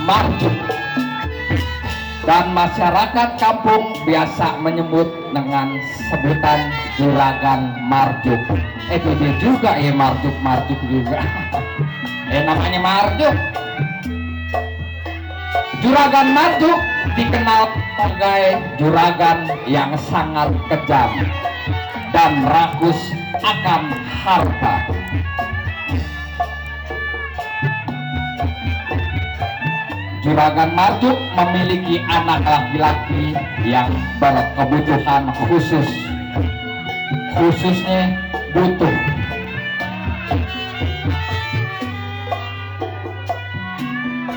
Marjuk, dan masyarakat kampung biasa menyebut dengan sebutan Juragan Marjuk. Dia juga ya Marjuk juga. Namanya Marjuk. Juragan Marjuk dikenal sebagai juragan yang sangat kejam dan rakus akan harta. Juragan Marjuk memiliki anak laki-laki yang berkebutuhan khusus, khususnya butuh.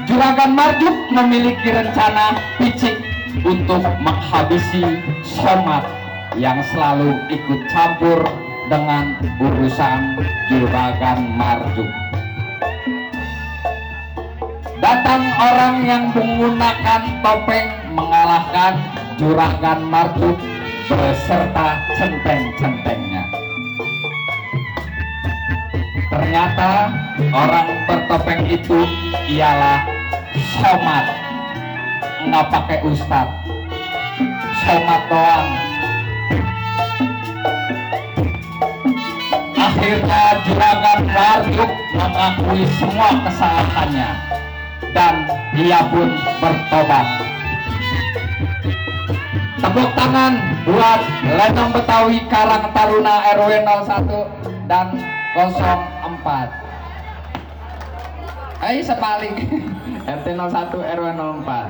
Juragan Marjuk memiliki rencana picik untuk menghabisi Somad yang selalu ikut campur dengan urusan Juragan Marjuk. Datang orang yang menggunakan topeng mengalahkan Juragan Marjuk beserta centeng-centengnya. Ternyata orang bertopeng itu ialah Somad. Nggak pakai ustad, Somad doang. Akhirnya Juragan Marjuk mengakui semua kesalahannya dan dia pun bertobat. Tepuk tangan buat Lenong Betawi Karang Taruna RW 01 dan 04. Ayo sepalik RT 01 RW 04.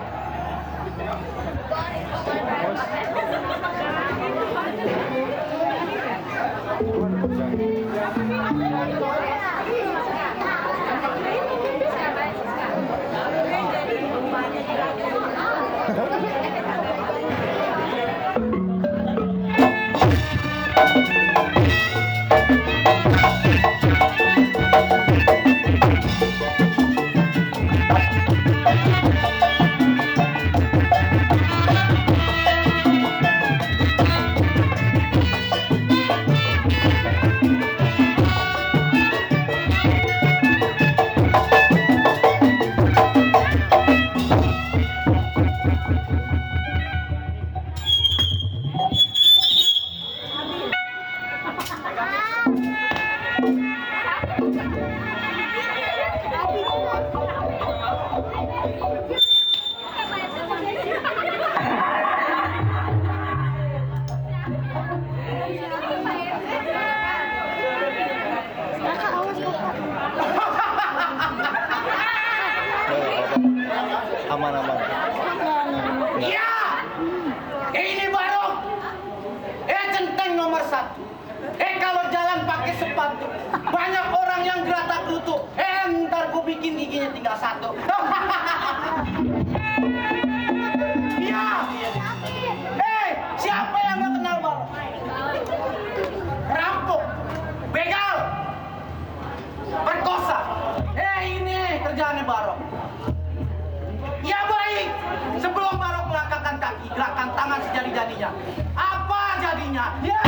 Aman-aman. Iya, ini baru. Centeng nomor 1. Kalau jalan pakai sepatu, banyak orang yang gerata gerutu. Ntar gue bikin giginya tinggal 1. Iya. Siapa yang gak kenal Barok? Rampok, begal, perkosa. Ini kerjaannya Barok. Ya baik, sebelum Barok melangkahkan kaki, gerakan tangan sejadi-jadinya. Apa jadinya? Ya.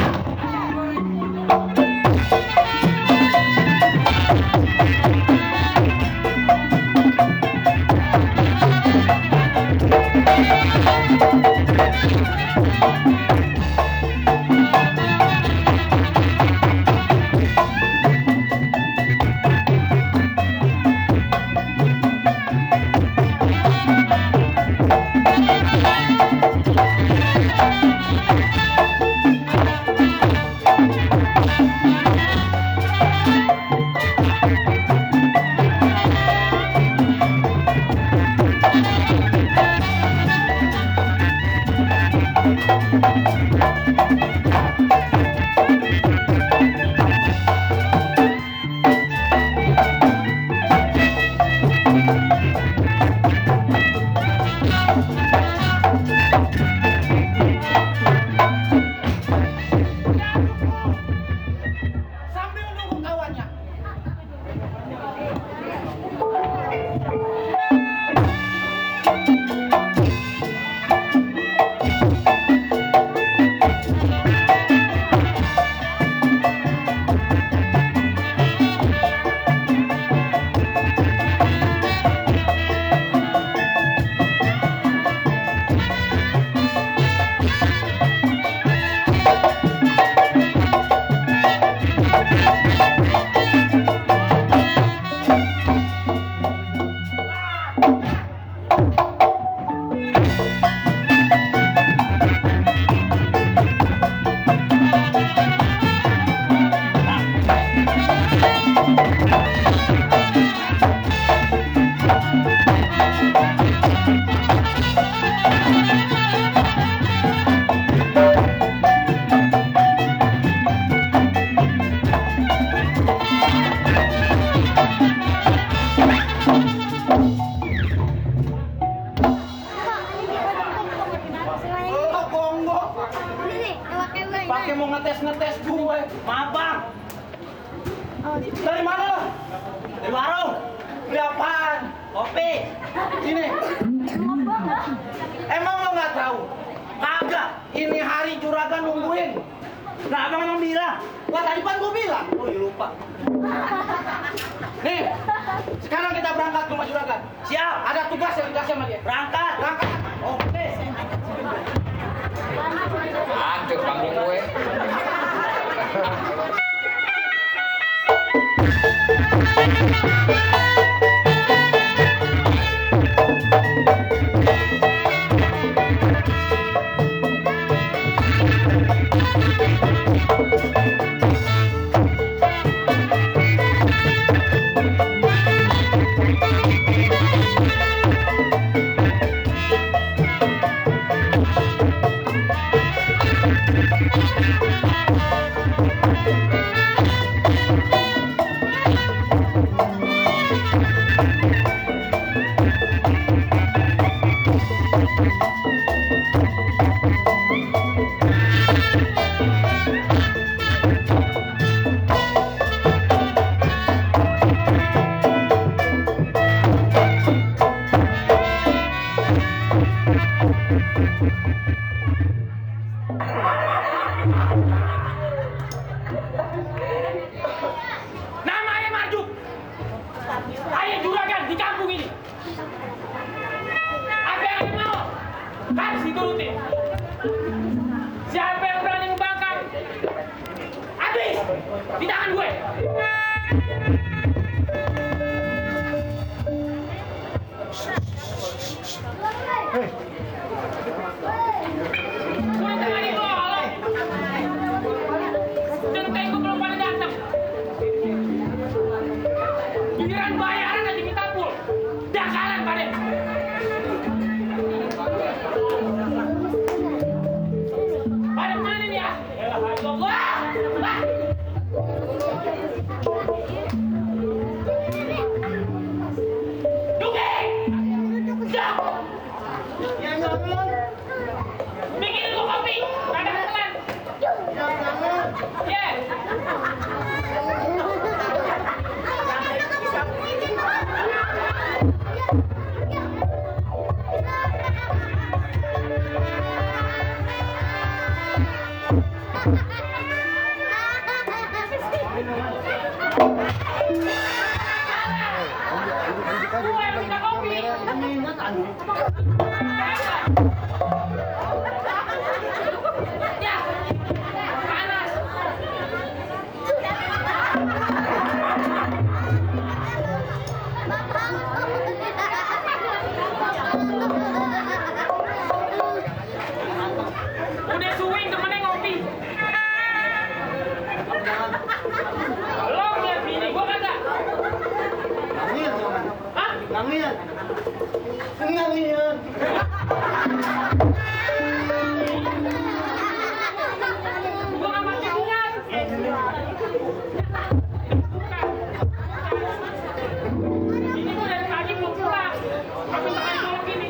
Oh, gongo. Pakai mau ngetes gue. Maaf bang. Dari mana lo? Dari warung. Beli apaan? Kopi. Ini. Emang lo nggak tahu? Kagak. Ini hari juragan nungguin. Nah, abang bilang. Wah, tadi kan gue bilang. Oh, iya lupa. Nih, sekarang kita berangkat ke rumah juragan. Siap. Ada tugas yang dikasih sama dia. Berangkat. Oke. Hancur panggung gue. Namanya Marjuk. Ayah juragan di kampung ini. Apa yang mau? Harus dituruti. Siapa yang berani membangkang? Habis di tangan gue. Udah tangan itu, halo. Centeng gue belum pada datang. Giliran bayaran aja minta pul. Dakalan pada. Pada mana nih ya? Allah. Dukeng. Siap. Bikin lu kopi. Ada teman. Yeah. Gue yang minta kopi. Ya, panas. Udah suwing temennya ngopi. Lo ngeliat bini gua kagak? Hah? Ngangin. Gua nggak pakai niat. Ini gua dari pagi belum pulang. Tapi makan dulu gini.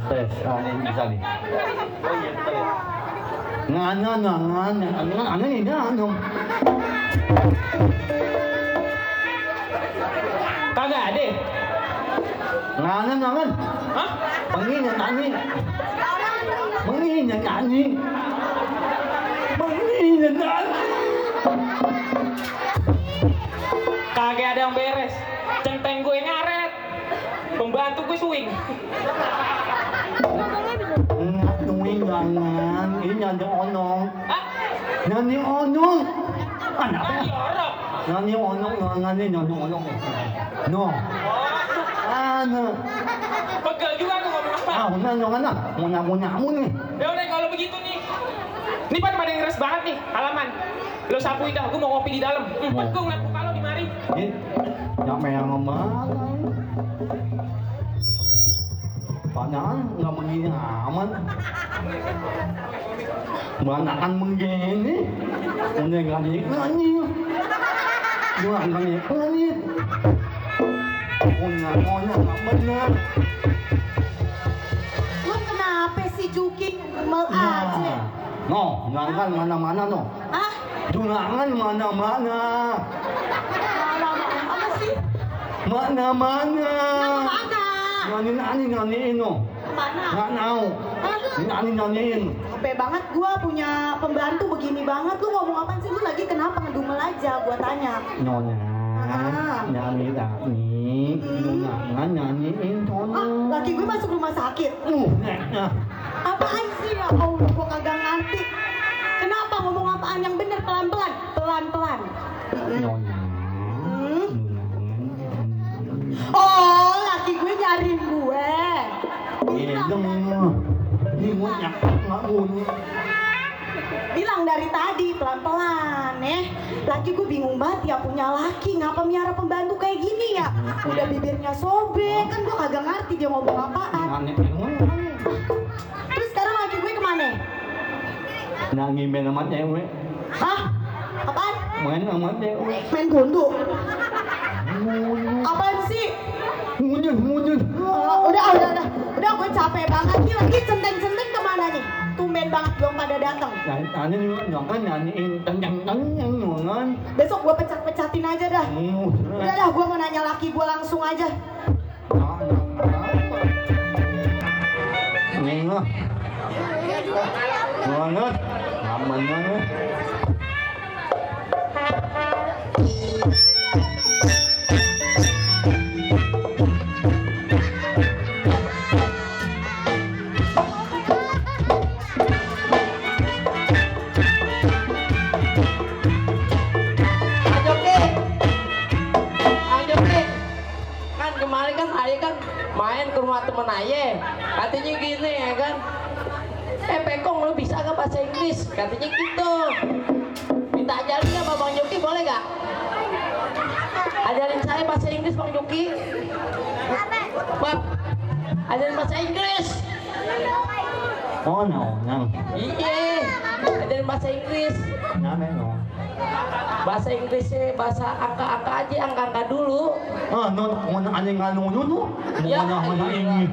Tes. Ini bisa nih. Ngano ini ano. Kagak ada. Ngangan. Hah? Pangina nani. Kagak ada yang beres. Centeng gue ngaret. Pembantu gue swing. Ngangan. Ini ada onong. Hah? Nani onong. Anak. Nani orang. Nani onong, nani onong. No. Ano? Pegal juga aku ngomong apa. Ah, mana? Muna mo nih. Ya udah kalau begitu nih. Ini pada yang ngeres banget nih halaman. Lo sapuin dah, gue mau ngopi di dalam. Gue ngeliat muka lo di mari. Nyampe yang ngomong. Padahal nggak begini aman. Banakan begini. Udah nggak nyanyi. Dua nggak nyanyi. Punya nggak benar. Lu kenapa sih Juki ngomel aja? No, jangan mana-mana no. Ah? Jangan mana-mana. Apa sih? Mana-mana. Mana? Nyanyiin no. Mana? Nggak tahu. Hah? Nyanyiin. Capek banget gua punya pembantu begini banget. Lu ngomong apa sih? Lu lagi kenapa ngedumel aja? Gua tanya. Nyonya. Nyanyi Dani. Nyanyiin Ah, tono. laki gue masuk rumah sakit. Nah. Apaan sih ya Allah? Gua kagak ngerti. Kenapa ngomong apaan yang bener pelan-pelan? Pelan-pelan. Nyonya. Oh, laki gue nyariin gue. Nggak bunuh. Bilang dari tadi pelan-pelan Laki gue bingung banget ya punya laki ngapa miara pembantu kayak gini ya. Udah bibirnya sobek kan gue kagak ngerti dia ngomong apaan. Terus sekarang laki gue kemana? Nangimin sama cewek. Hah? Apaan? Main sama cewek. Main gundu? Apaan sih? Mundur. Udah gue capek banget nih lagi centeng-centeng kemana nih? Tumben banget belum pada datang. Tadi jangan nyanyiin teng-teng-teng nyonan. Besok gue pecat-pecatin aja dah. Udah dah gue mau nanya laki gue langsung aja. Nengah. Banget. Aman banget. Kemarin kan saya kan main ke rumah temen Aye, katanya gini ya kan, Pekong lo bisa nggak bahasa Inggris, katanya gitu. Minta ajarin nggak Bang Joki, boleh nggak? Ajarin saya bahasa Inggris Bang Joki. Bang, ajarin bahasa Inggris. Oh no. Iya, ajarin bahasa Inggris. No. Bahasa Inggrisnya bahasa angka-angka aja, angka-angka dulu. Ah, no, mana anjing nganu no. Ya, Mana ini.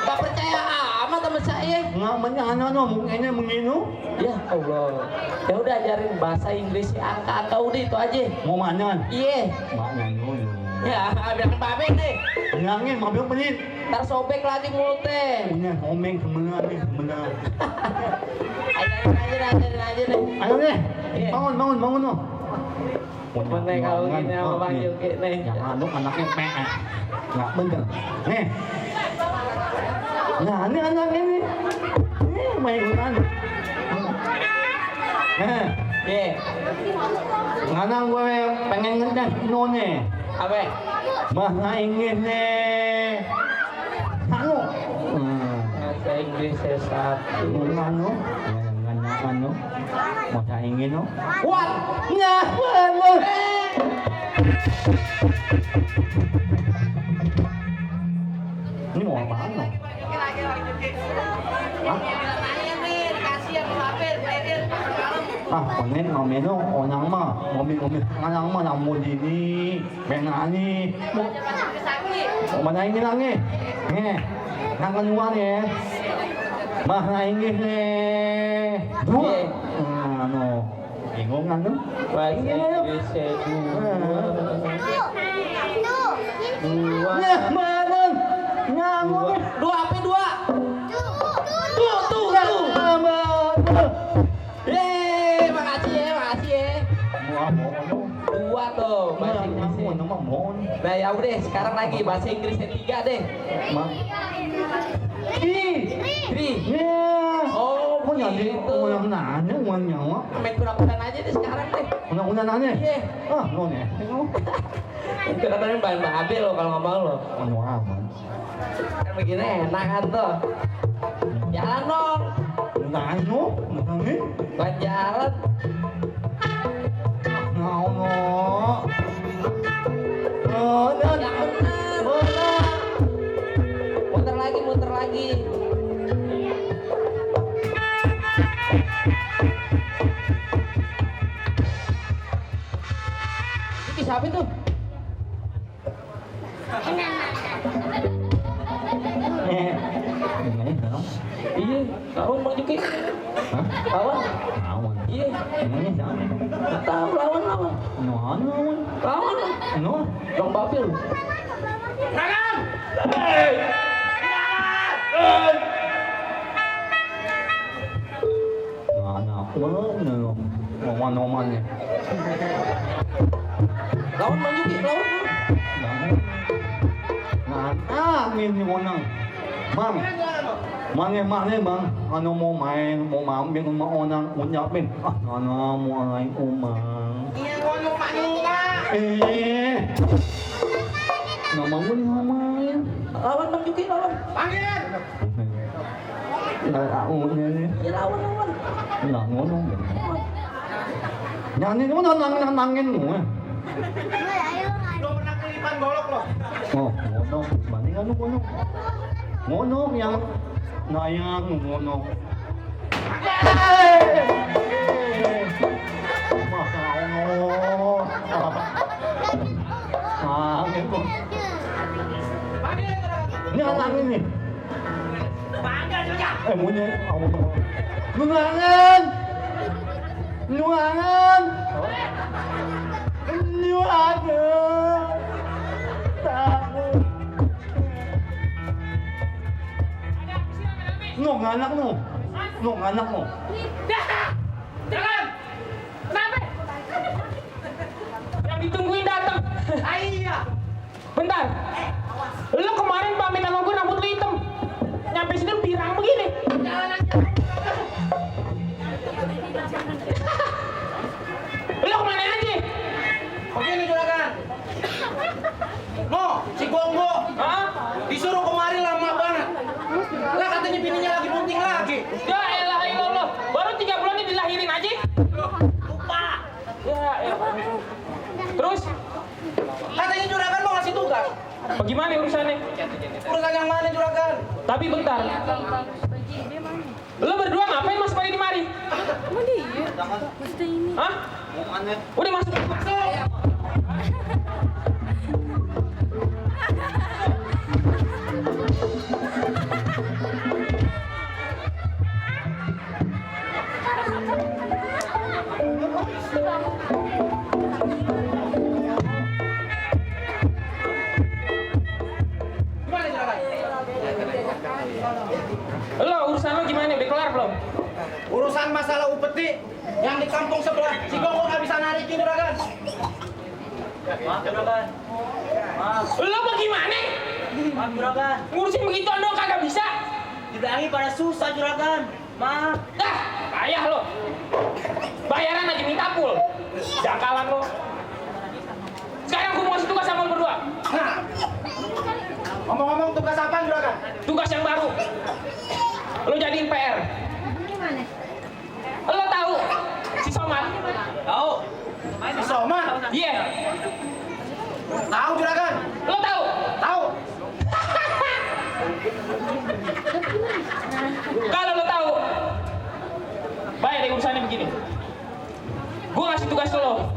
Gak percaya amat sama saya. Nggak mana no, mungkinnya menginu. Ya Allah. Ya udah ajarin bahasa Inggris angka-angka udah itu aja. Mau mana? Iya. Mana dulu. Ya, bilang babek deh. Bilangin, mobil pelit. Ntar sobek lagi mulutnya. Ini omeng sebenarnya. Ajarin aja deh. Ayo deh. Iya. Bangun no. Bener kalau gini sama Bang Joki nih. Yang aduk anaknya PE. Nggak bener. Nih. Nah, ini anak ini. Ini main ikutan. Iya. Anak gue pengen ngedan nih. Apa? Bahasa Inggris nih. Halo. Bahasa Inggris satu. Ano? Bahasa Inggris no? What? Nggak bener. Ini mau apaan no? Konen ngomel no, onang mah, ngomel nganang mah namun ini, penani, mana ini lagi, nang keluar ya, bahasa Inggris nih, dua, no, bingung kan tuh, Bahasa Inggris dua. ya bareng, nyamuk, Dua apa dua? Tuh. Makasih ya. Dua tuh bahasa Inggrisnya. Nah ya udah sekarang lagi bahasa Inggris yang 3 deh. Three. Oh kok jadi Gitu. orang nanya orang nyawa? Main kura-kuraan aja deh sekarang deh. Orang nanya? Iya. Ah, lo nih. Kura-kuraan bahan babe lo kalau nggak mau lo. Anu aman. Kan begini enak kan tuh. Jalan dong. Nano, nangis. Buat jalan. Ngau no. Oh, dan. Yang bener. Muter lagi, muter lagi. Ini siapa tuh? Ini dong. Iya, lawan Bang Juki. Hah? Lawan. Lawan. Iya, Ini siapa? nggak tahu lawan. No, lawan. Lawan. No. Bang Bapil. Juragan! Anak mana? Oman-omannya. Lawan Bang Juki, lawan. Nantangin ni Monang. Bang, mange bang, ano mo main, mo mambing maunang unyapin. Ah, ano mo ay umang. Iya ngono manunga. Namangun main. Lawan Bang Juki, lawan. Panggil. Nalaunnya ni. Iya, lawan. Nangonong. Nyanyi mo nangin mo eh. Belum pernah kelipan golok loh. Oh, ngonong. Banding ano ngonong? Ngonong yang nayang ngonong. Makao. Angin ko. Panggil juragan. Ini ang angin ni. Panggil juragan. Muna. Nuangan! Nuangan! Nuangan! Takut. Nung anak mo. Nung anak mo. Jangan! Kenapa? Yang ditungguin datang. Iya. Bentar. Lo kemarin pamit sama gue rambut lo hitam. Nyampe sini pirang begini. Lo kemana aja? Begini juragan. No, si Gonggo Hah? disuruh kemari lama banget. Lah katanya bininya lagi bunting lagi. Ya elah ilallah. Baru 3 bulan ini dilahirin aja. Lupa. Ya elah. Terus? Katanya juragan mau ngasih tugas. Bagaimana urusannya? Urusan yang mana juragan? Tapi bentar. Lo berdua ngapain mas pada di mari? Hah? Udah masuk. Gimana juragan? Lo urusan lo gimana? Udah kelar belum? Urusan masalah upeti yang di kampung sebelah, si Gonggo nggak bisa narikin juragan. Maaf juragan. Maaf. Lo bagaimana? Maaf juragan. Ngurusin begituan dong kagak bisa. Dibilangin pada susah juragan. Maaf. Dah, payah lo. Bayaran aja minta full. Jakalan lo. Sekarang gue mau kasih tugas sama lo berdua. Nah, ngomong-ngomong tugas apa juragan? Tugas yang baru. Lo jadiin PR. Lo tahu si Somad? Tahu. Si Somad? Iya. Tahu juragan. Lo tahu? Tahu. Kalau lo tahu, baik deh urusannya begini. Gue ngasih tugas ke lo.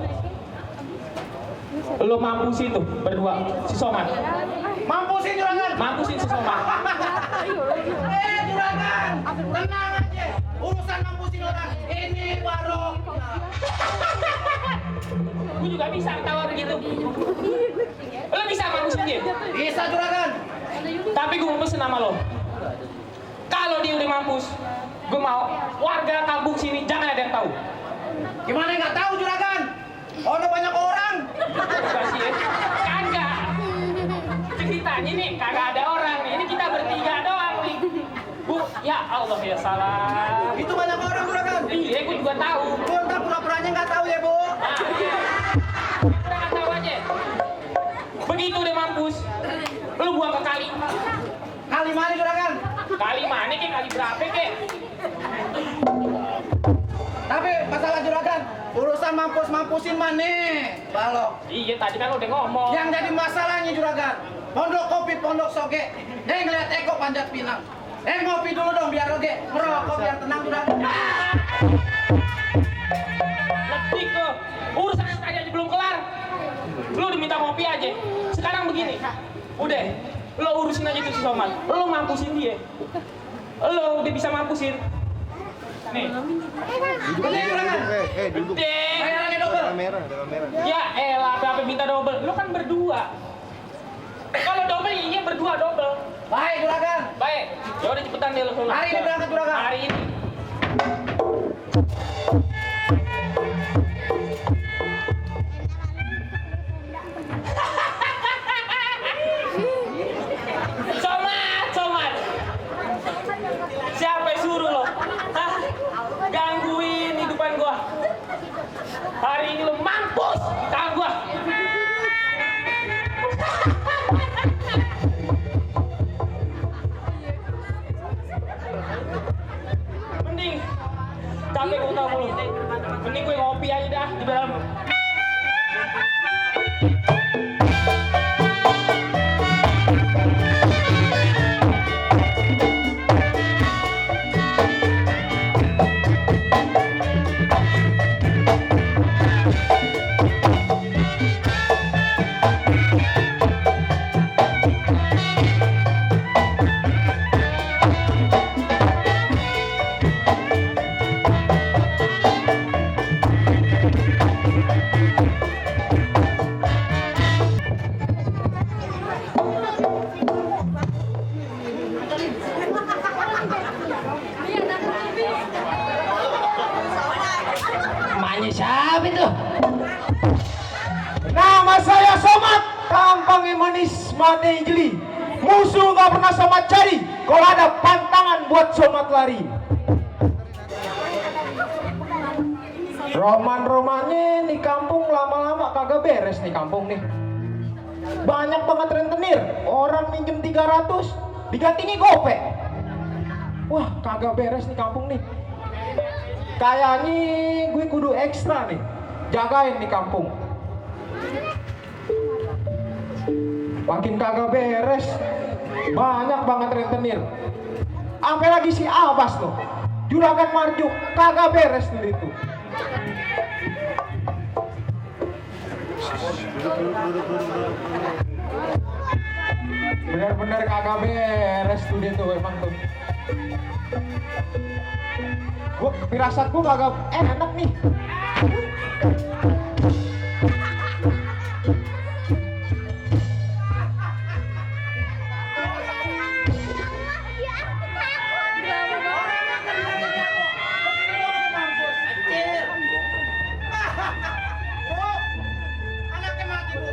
Lo mampusin tuh berdua si Somad. Mampusin juragan. Mampusin si Somad. Juragan, tenang aja. Urusan mampusin orang ini warung. Gue juga bisa tawar gitu. Lo bisa mampusin dia. Bisa juragan. Tapi gue mau pesen sama lo. Kalau dia udah mampus, gue mau warga kampung sini jangan ada yang tahu. Gimana nggak tahu juragan? Ono banyak orang. Kasih ya. Kagak. Ceritanya nih kagak ada orang nih. Ini kita bertiga doang nih. Bu, ya Allah ya salah. Itu mah juga tahu. Bu, entah pura-puranya nggak tahu ya, Bu. Nah, iya. Udah nggak tahu aja. Begitu udah mampus, lu buang ke kali. Kali mana juragan? Kali mana kek? Kali berapa kek? Tapi masalah juragan, urusan mampus-mampusin mana? Balok. Iya, tadi kan udah ngomong. Yang jadi masalahnya juragan, pondok kopi, pondok soge. Ngeliat Eko panjat pinang. Ngopi dulu dong biar oge. Merokok biar tenang juragan. Lebih ke urusan yang tadi aja belum kelar. Lu diminta ngopi aja. Sekarang begini, udah, lo urusin aja tuh si Somad. Lo mampusin dia. Lo udah bisa mampusin. Nih. Gede juragan. Gede. Bayarannya double. Ya elah, apa minta double? Lo kan berdua. Kalau double iya berdua double. Baik juragan. Baik. Ya udah cepetan deh lo. Hari ini berangkat juragan. Hari ini. Somad. Siapa yang suruh lo? Hah? Gangguin hidupan gua. Hari ini lo mampus di tangan gua. Mending capek gua tau mulu. Mending gue ngopi aja dah di dalam. Emaknya siapa itu? Nama saya Somad, tampangnya manis mane jeli. Musuh gak pernah Somad cari, kalau ada pantangan buat Somad lari. Roman-romannya nih kampung lama-lama kagak beres nih kampung nih. Banyak banget rentenir, orang minjem 300, digantinya gope. Wah kagak beres nih kampung nih. Kayaknya gue kudu ekstra nih, jagain nih kampung. Makin kagak beres, banyak banget rentenir. Sampai lagi si Abbas loh, juragan Marjuk, kagak beres nih itu. Bener-bener kagak beres tuh dia tuh emang tuh. Gua firasat gua kagak enak nih. Anaknya mati, Bu.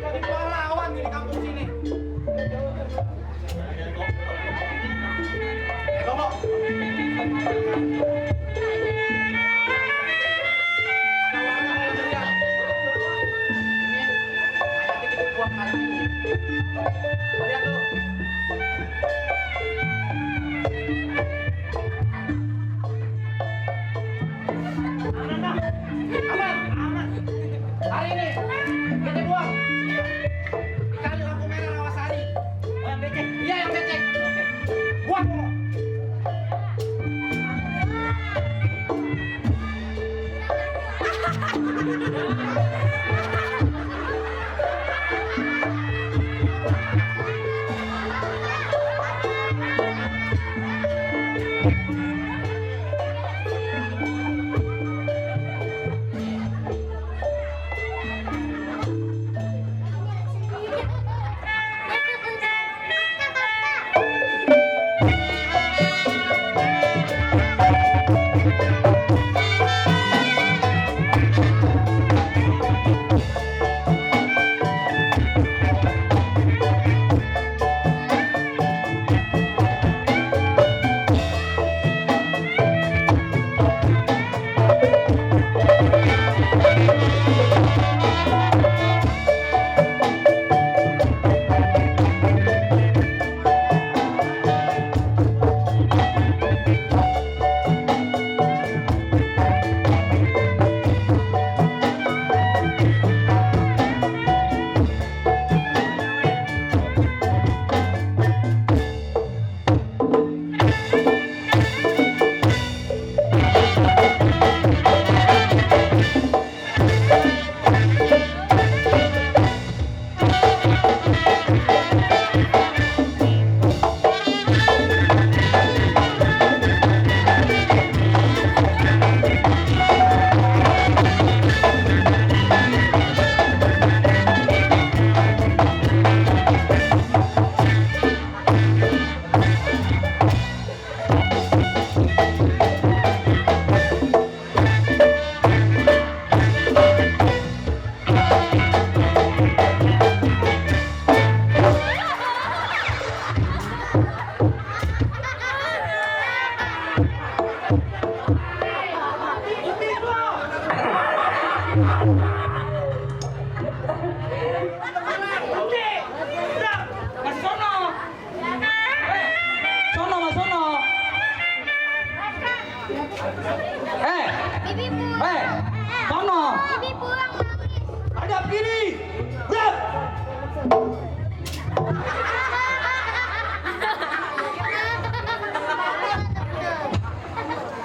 Jadi pahlawan nih di kampung sini. Gogo. Lihat dulu. Aman. Hari ini kita buang. Ikan lampu merah Rawasari. Oh, yang becek? Iya, yang becek. Oke. Buang.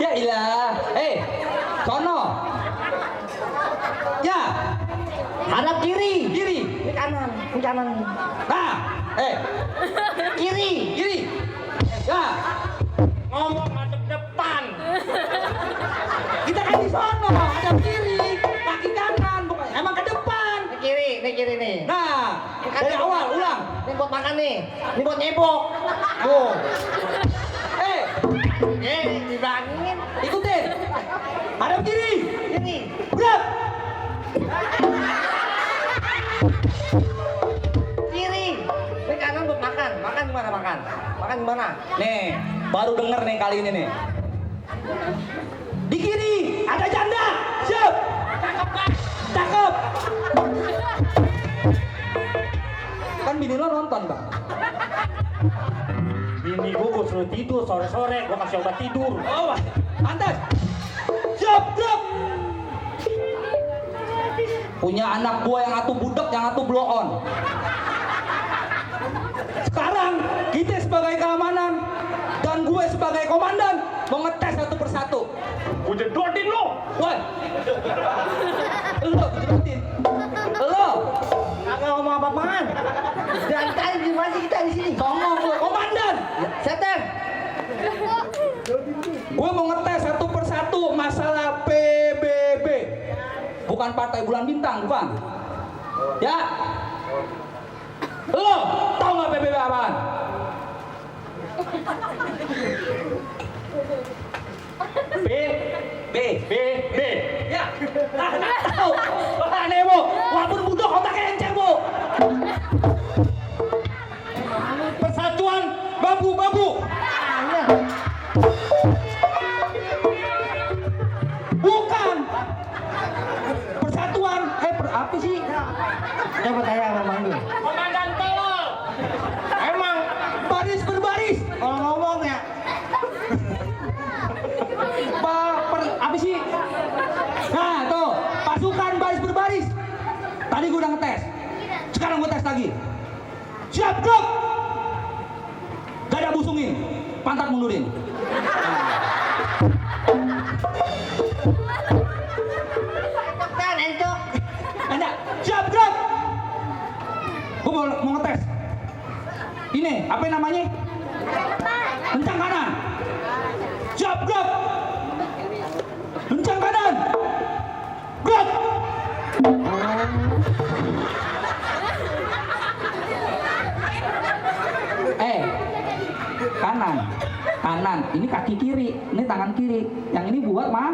Ya ilah. Sono. Ya. Hadap kiri. Kiri. Ini kanan. Ini kanan. Nah. Kiri. Kiri. Ya. Ngomong madep depan. Kita kan di sono. Hadap kiri. Kaki kanan. Bukan. Emang ke depan. Ini kiri nih. Nah. Dari awal. Ulang. Ini buat makan nih. Ini buat nyebok. Tuh. Dibilangin. Ikutin. Hadap kiri. Ini. Berat. Kiri. Ini kanan buat makan. Makan gimana makan? Makan gimana? Nih, baru denger nih kali ini nih. Di kiri ada janda. Siap. Cakep. Kan bini lo nonton, Bang. Bini gua suruh tidur sore-sore, gua kasih obat tidur. Oh, pantas. Siap, siap. Punya anak gua yang atuh budak, yang atuh blow on. Sekarang kita sebagai keamanan dan gue sebagai komandan mau ngetes satu persatu. Gua jedotin lo. Woi, lo jedotin. Lo, Kagak ngomong apa-apaan. Dan tadi di mana kita di sini? songong lo, komandan. Setem. Gue mau ngetes satu persatu masalah PBB. Bukan Partai Bulan Bintang, bukan. Ya. Lo, tau nggak PBB apaan? B. Ya. Tahu. Aneh, Bu. Walaupun budak otaknya enceng, Bu. Persatuan bambu. Bukan. Persatuan. Apa sih? Coba tanya sama manggil. Komandan tolol. Emang Baris berbaris. kalau ngomong ya. Apa sih? Nah, tuh. Pasukan baris berbaris. Tadi gue udah ngetes. Sekarang gue tes lagi. Siap, gerak. Dada busungin. Pantat mundurin. Kan encok. Anda, siap, gerak. Gue mau ngetes. Ini, apa namanya? Kencang kanan. Siap, gerak. Kencang kanan. Gerak. Kanan. Ini kaki kiri. Ini tangan kiri. Yang ini buat mah.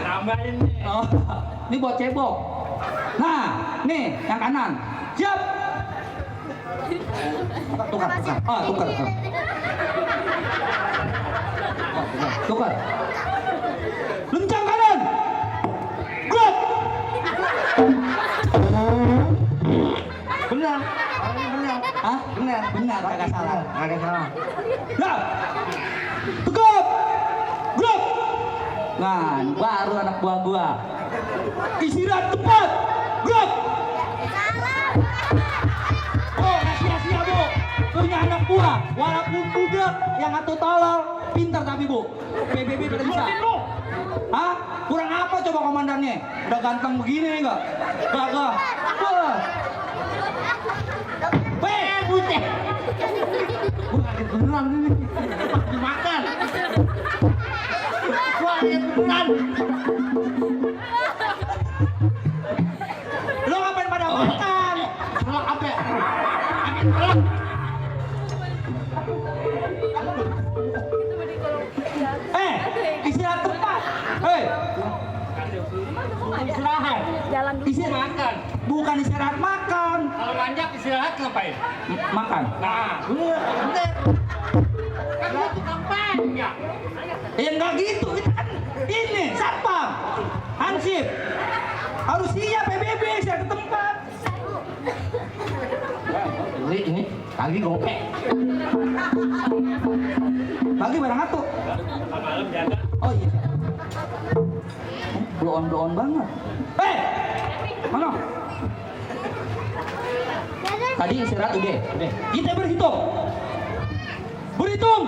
Tambahin nih. Oh, ini buat cebok. Nah, nih yang kanan. Siap. Tukar. Tukar. Lencang kanan. Gerak. Benar. Hah? Benar. Kagak salah. Ada salah. Nah, tegap. Gerak. Nah, baru anak buah gua. Istirahat tepat. Gerak. Oh, rahasia, Bu. Punya anak buah, walaupun budak yang atuh tolol, pintar tapi, Bu. PBB udah bisa. Hah? Kurang apa coba komandannya? Udah ganteng begini enggak? Kagak. Wah. Butet. Gua kaget beneran ini. Pas dimakan. Gua kaget beneran. Lo ngapain pada makan? Telak apa? Kaget telak. Istirahat tepat. Istirahat. Istirahat makan. Bukan istirahat makan. Kalau nanjak istirahat ngapain? Makan. Nah, Bener. kan lu tukang panjang. Ya enggak gitu. Kita kan ini satpam. Hansip. Harus siap PBB saya ke tempat. Ini kaki gopek. Pagi barang atuh. Malam jaga. Oh iya. Blow on banget. Mana? Tadi istirahat udah. Kita berhitung. Berhitung.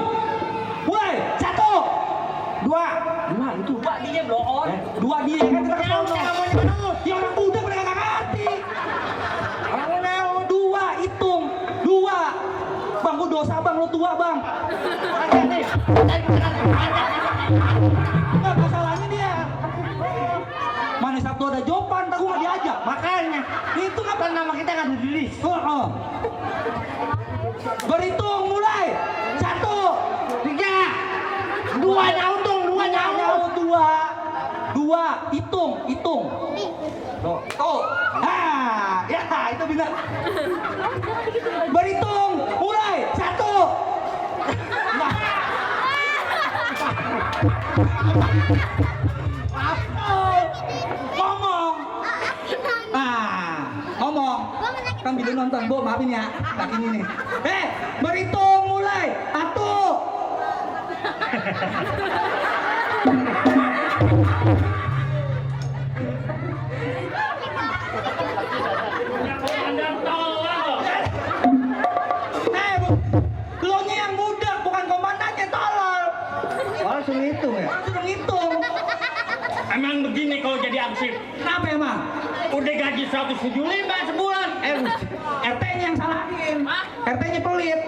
Mulai. 1, 2. Itu. 2 dia blow on. 2 dia kan kita ke sono. Ya orang muda pada nggak ngerti. Orang 2 hitung. 2. Bang, gua dosa bang, lu tua bang. Nggak masalahnya dia. Mana Sabtu ada Jopan, tak gua nggak diajak. Makanya itu apa nama kita nggak dirilis. Berhitung mulai. 1, 3. 2 nyautung, 2 nyaut. 2. Hitung. Tuh. Ya itu benar. Berhitung mulai. 1. Ngomong. Kan video nonton, Bu, maafin ya. Tak ini nih. Berhitung mulai. 1. Lo nya yang budak, bukan komandannya, tolol. Langsung hitung ya? Langsung hitung. Emang begini kalau jadi arsip. Kenapa emang? Udah gaji 175 sebulan. RT-nya yang salahin. RT-nya pelit.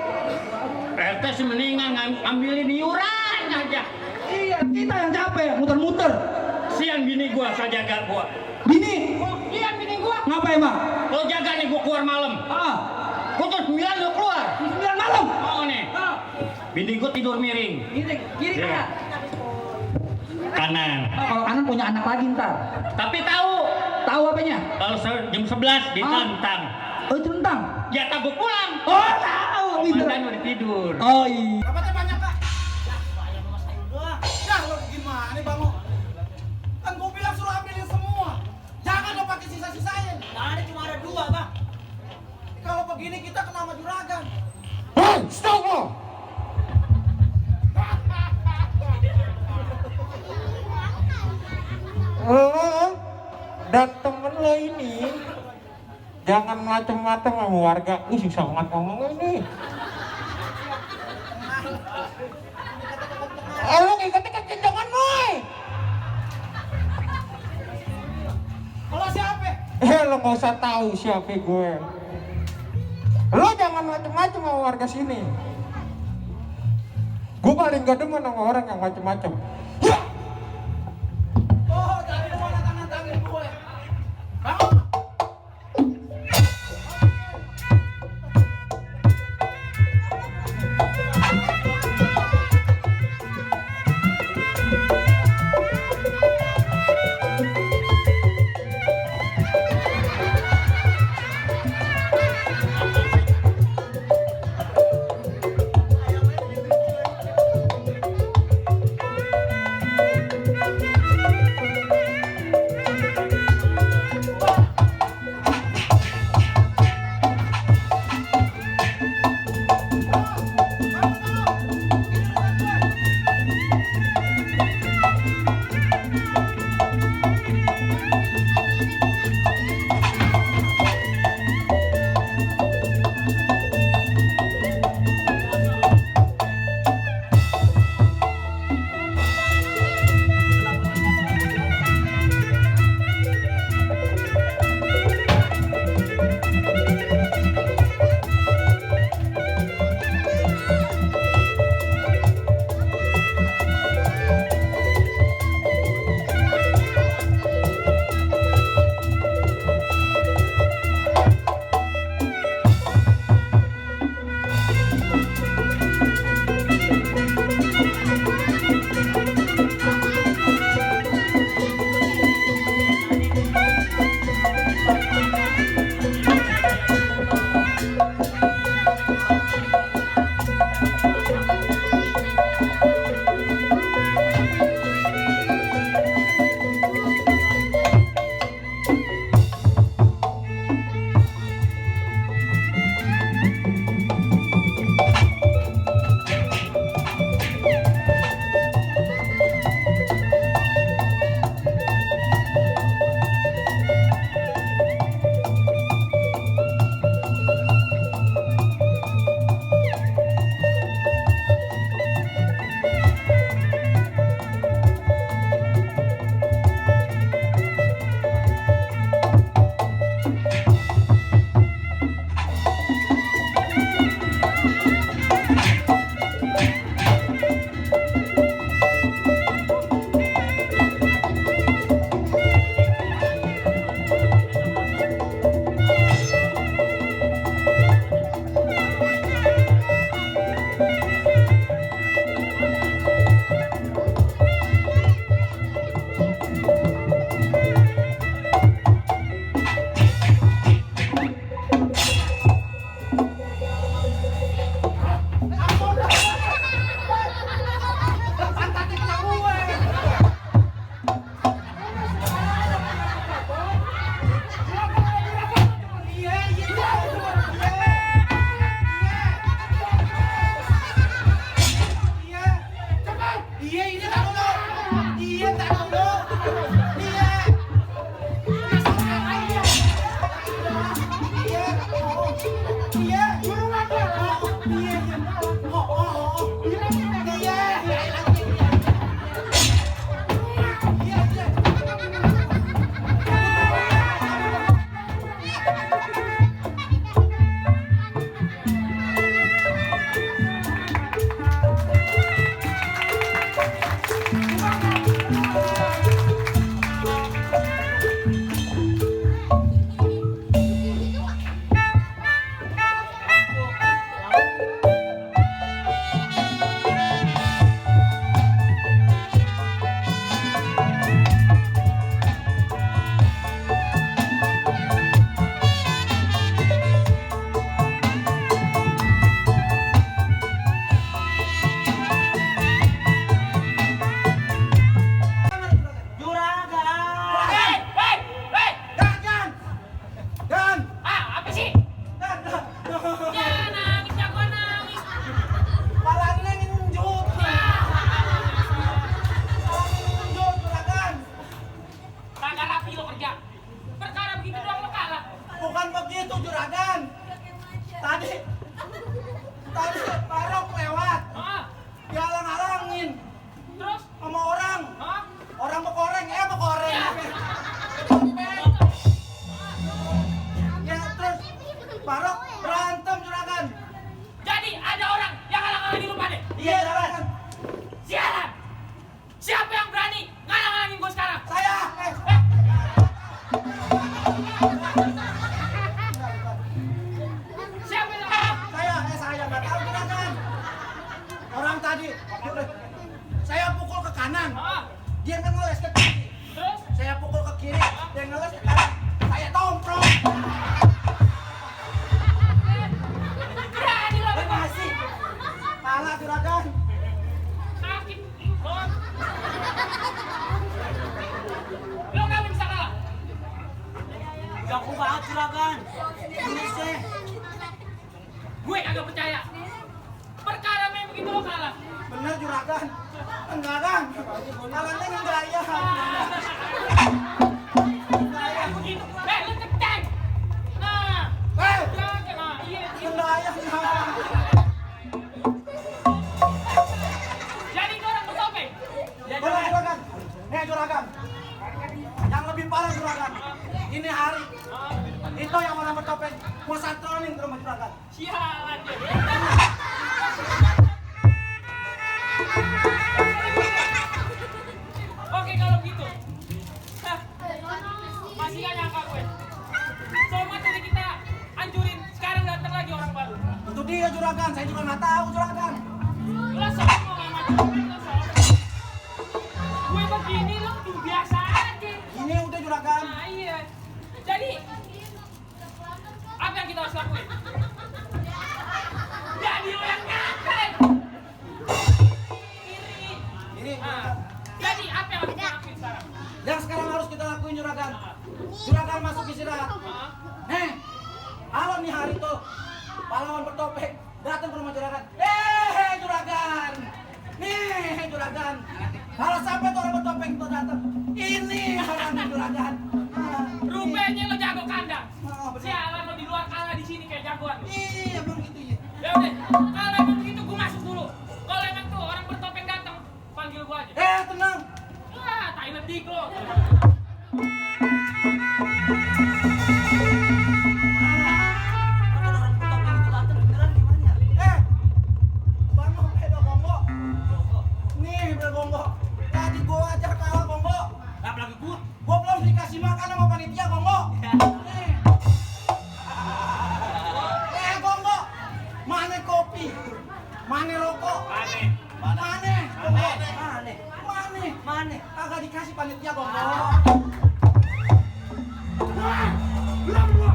RT sih mendingan ngambilin iuran aja. Iya, kita yang capek, muter-muter. Siang bini gua saya jaga gua. Bini? Iya bini gua. Ngapa emang? Lo jaga nih gua keluar malam. Gua tuh 9 lo keluar. 9 malam? Oh nih. Bini gua tidur miring. Kiri Ya. Kanan. Kalau kanan punya anak lagi ntar. Tapi tahu Tahu apanya? kalau jam 11 ditantang. Oh itu tentang? Ya tak gua pulang. Oh tahu. Komandan udah tidur. Oh iya. Dapatnya banyak kak. Ya lo gimana bango? Kan gue bilang suruh ambilin semua. Jangan lo pakai sisa-sisain. Nah, cuma ada 2 bang. Kalau begini kita kena sama juragan. Hei, stop lo! Lo dan temen lo ini jangan macam-macam sama warga. Susah banget ngomong ini. Lo ngikutin kecenjangan boy. Kalau siapa? Lo nggak usah tahu siapa gue. Lo jangan macam-macam sama warga sini. Gue paling gak demen sama orang yang macam-macam. Oh, dari mana tangan gue? Bangun. juragan. Tadi Barok lewat. Dihalang-halangin. Terus? Sama orang. Hah? Orang bekoreng, bekoreng. Ya terus Barok berantem juragan. Jadi ada orang yang ngalang-ngalangin lu pada? Iya juragan. Sialan! Siapa yang berani ngalang-ngalangin gue sekarang? Saya. Siapa yang ngalang? Saya nggak tahu juragan. Orang tadi saya pukul ke kanan. Dia ngeles ke kiri. Terus? Saya pukul ke kiri. Dia ngeles ke kanan. Saya tomprok. Berani lo Masih. Kalah juragan. sakit. Lo nggak bisa kalah. Jago banget juragan. Gue kagak percaya. Perkara main begitu lo kalah. Bener juragan. Enggak kan? Kalahnya enggak ya. Kayak begitu. Lo cekceng. Nah. Jangan. Nah, iya. Enggak ya. Jadi gue orang bertopeng. Bener juragan. Juragan. Yang lebih parah juragan. Ini hari. Itu yang orang bertopeng mau satronin ke rumah juragan. Sialan dia. Oke kalau gitu. Masih gak nyangka gue. Somat tadi kita hancurin, sekarang datang lagi orang baru. Itu dia juragan, saya juga nggak tahu juragan. Lo somat mau gak macam-macam lo somat. Gue begini lo biasa aja. Ini udah juragan. Nah iya. Jadi apa yang kita harus lakuin? Jadi lo yang ngapain? Ini Nah, jadi apa yang harus kita lakuin sekarang? yang sekarang harus kita lakuin juragan. Juragan masuk istirahat. Halo nih hari tuh pahlawan bertopeng datang ke rumah juragan. Juragan. Nih juragan. Kalau sampai tuh orang bertopeng itu datang, ini orangnya juragan. Rupanya lo jago kandang. Oh, bener. Sialan lo di luar kalah di sini kayak jagoan. Iya bang gitu ya. Ya udah, kalau emang begitu gue masuk dulu. Kalau emang tuh orang bertopeng datang, panggil gue aja. Tenang. Wah, tai ledik lo. Bang Bedo Gonggo. Nih Bedo Gonggo. Tadi gua aja kalah Gonggo. Apalagi gua. Gua belum dikasih makan sama panitia Gonggo. Nih. Gonggo. Mana kopi? Mana rokok? Mana? Gonggo. Mana? Kagak dikasih panitia Gonggo. Belum gua.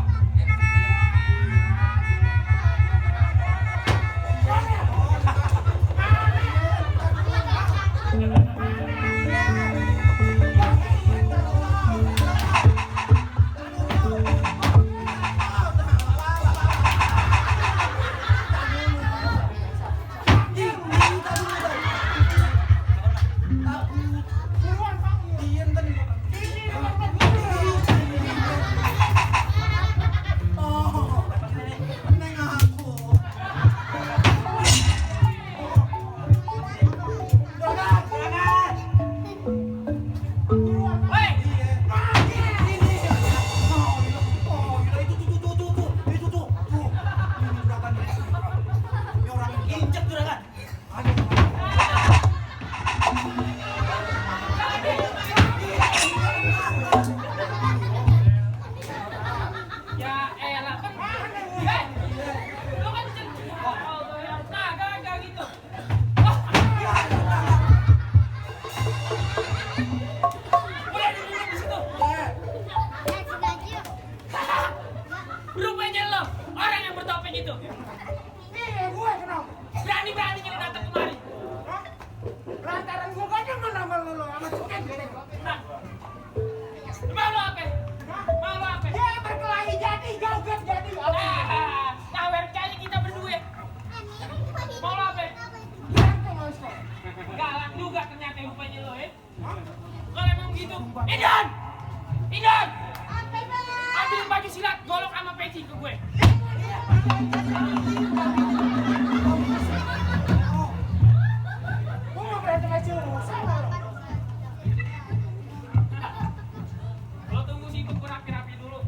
Ya elah kan. Lo kan kagak gitu. Udah duduk di situ. Rupanya lo orang yang bertopeng itu. Gue kenapa? Berani-beraninya lo datang kemari. Lantaran gue gak demen sama lu sama suket. Nah, mau lo apa? Mau lo apa? Ya berkelahi jadi, joget jadi. Nawer kayaknya kita berdua. Mau lo apa? Galak juga ternyata rupanya lo Kalau emang gitu, Idon! Idon! Ambil baju silat, golok sama peci ke gue. Lo tunggu situ gue rapi-rapi dulu.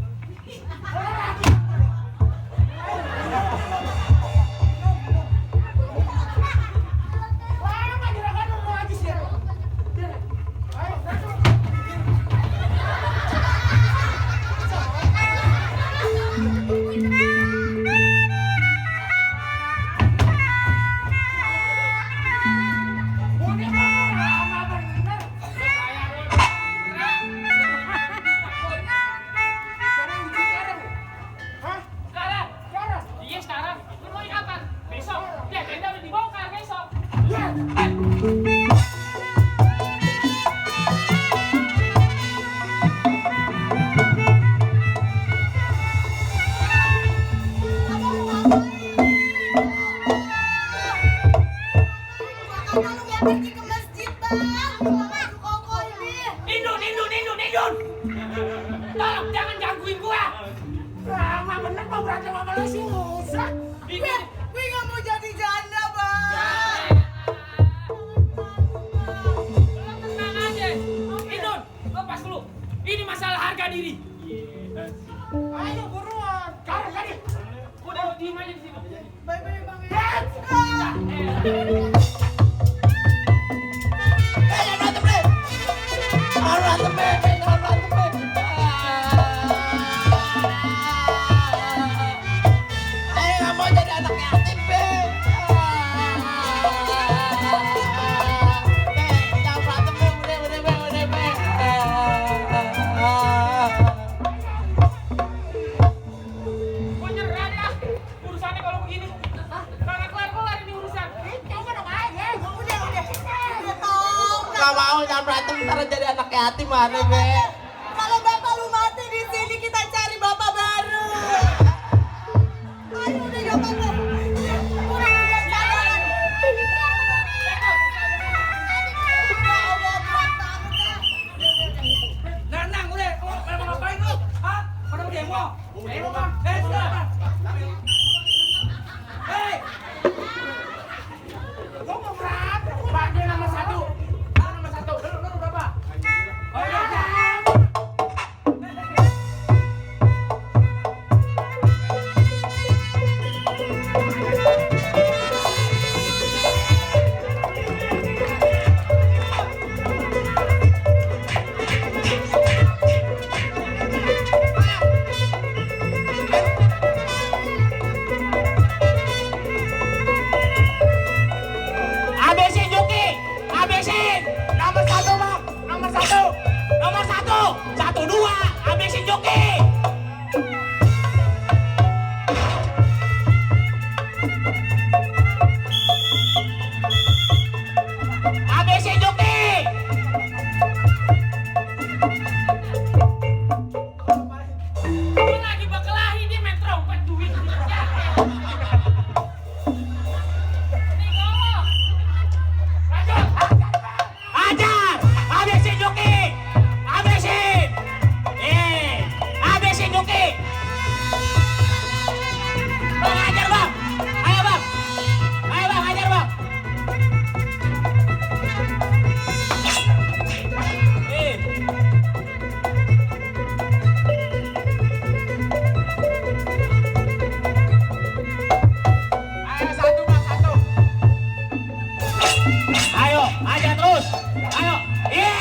Sekarang? Iya sekarang. Lu mau kapan? Besok. Ya tenda udah dibongkar besok. Kalau nggak pergi ke masjid, Bang. Baju koko ini. Indun. Tolong jangan gangguin gua. Lama bener mau berantem sama lo sih susah. Gue nggak mau jadi janda, Bang. Lo tenang aja. Indun, lepas dulu. Ini masalah harga diri. Ayo buruan. Sekarang jadi. Udah lo diem aja di situ. Bye-bye, Bang. Let's go. Gua nyerah dah. Urusannya kalau begini. Karena kelar ini urusan. Gak mau jangan berantem ntar jadi anak yatim mana be. Kalau bapak lu mati di sini, kita cari bapak baru. Ayo udah gak apa-apa. Udah jalan. Nang, udah. Pada mau ngapain lu? Hah? Pada mau demo? Demo, Bang. Sudah. Hei! Gua mau berantem. Bagi nomor 1. Nomor 1. Lu berapa? Oh iya. Habisin Juki. Habisin. Nomor 1, Bang. Nomor 1. Nomor 1. 1, 2. Habisin Juki. Habisin Juki. Gua lagi berkelahi dia main trompet duit. Nih ngomong. Lanjut. Ajar. Habisin Juki. Habisin. Habisin Juki. Bang, ajar, Bang. Ayo, Bang. Ayo, Bang, ajar, Bang. Ayo, 1, Bang, 1. Ayo, ajar terus. Ayo. Iya.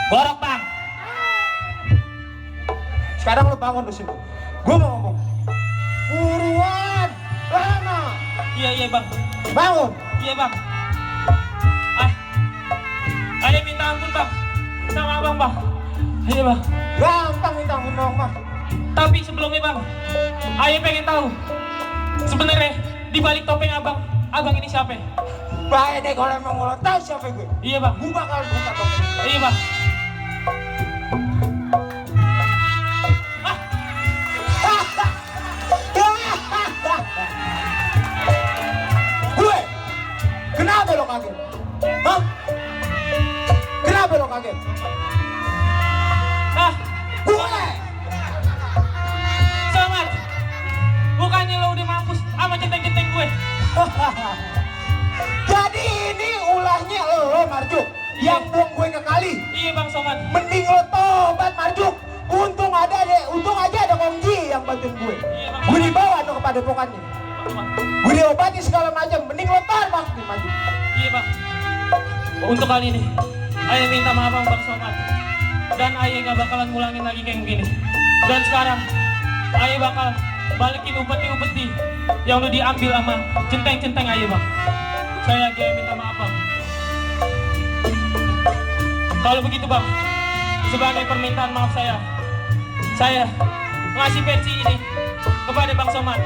Borok, Bang. Sekarang lu bangun di sini. Gua mau ngomong. Buruan. Lama. Iya bang. Bangun. Iya bang. Ada minta ampun bang. Sama abang bang. Iya bang. Gampang minta ampun dong, Bang. Tapi sebelumnya bang, Ayah pengen tahu sebenarnya di balik topeng abang ini siapa? Baik deh kalau emang lo tahu siapa gue. Iya bang. Gue bakal buka topeng. Iya bang. Gue kaget? Hah? Kenapa lo kaget? Ah, Gue! Somad. Bukannya lo udah mampus sama centeng-centeng gue. Jadi ini ulahnya lo Marjuk yang buang gue ke kali. Iya Bang Somad. Mending lo tobat Marjuk. Untung aja ada Kongji yang bantuin gue. Iya Bang. Gue dibawa tuh ke padepokannya. Gue diobati segala macam. Mending lo tobat Marjuk. Iya Bang. Untuk kali ini, ayah minta maaf Bang Somad. Dan ayah gak bakalan ngulangin lagi kayak begini. Dan sekarang, ayah bakal balikin upeti-upeti yang udah diambil sama centeng-centeng ayah Bang. Saya lagi minta maaf Bang. Kalau begitu Bang, sebagai permintaan maaf saya ngasih pensi ini kepada Bang Somad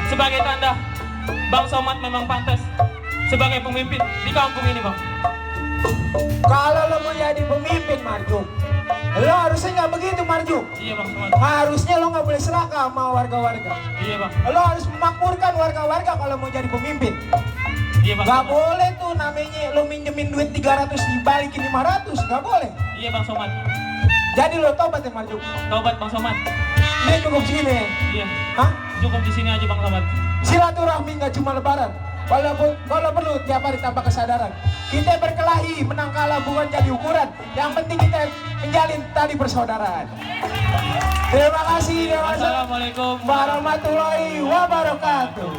sebagai tanda Bang Somad memang pantas sebagai pemimpin di kampung ini Bang. Kalau lo mau jadi pemimpin Marjuk, lo harusnya nggak begitu Marjuk. Iya Bang Somad. Harusnya lo nggak boleh serakah sama warga-warga. Iya Bang. Lo harus memakmurkan warga-warga kalau mau jadi pemimpin. Iya Bang Gak Somad. boleh tuh namanya lo minjemin duit 300 dibalikin 500, gak boleh. Iya Bang Somad. Jadi lo tobat ya Marjuk. Tobat Bang Somad. Ini cukup segini. Iya. Hah? Cukup di sini aja Bang Somad. Silaturahmi gak cuma lebaran. Kalau perlu tiap hari tambah kesadaran. Kita berkelahi, menang kalah bukan jadi ukuran. Yang penting kita menjalin tali persaudaraan. Terima kasih. Assalamualaikum warahmatullahi wabarakatuh.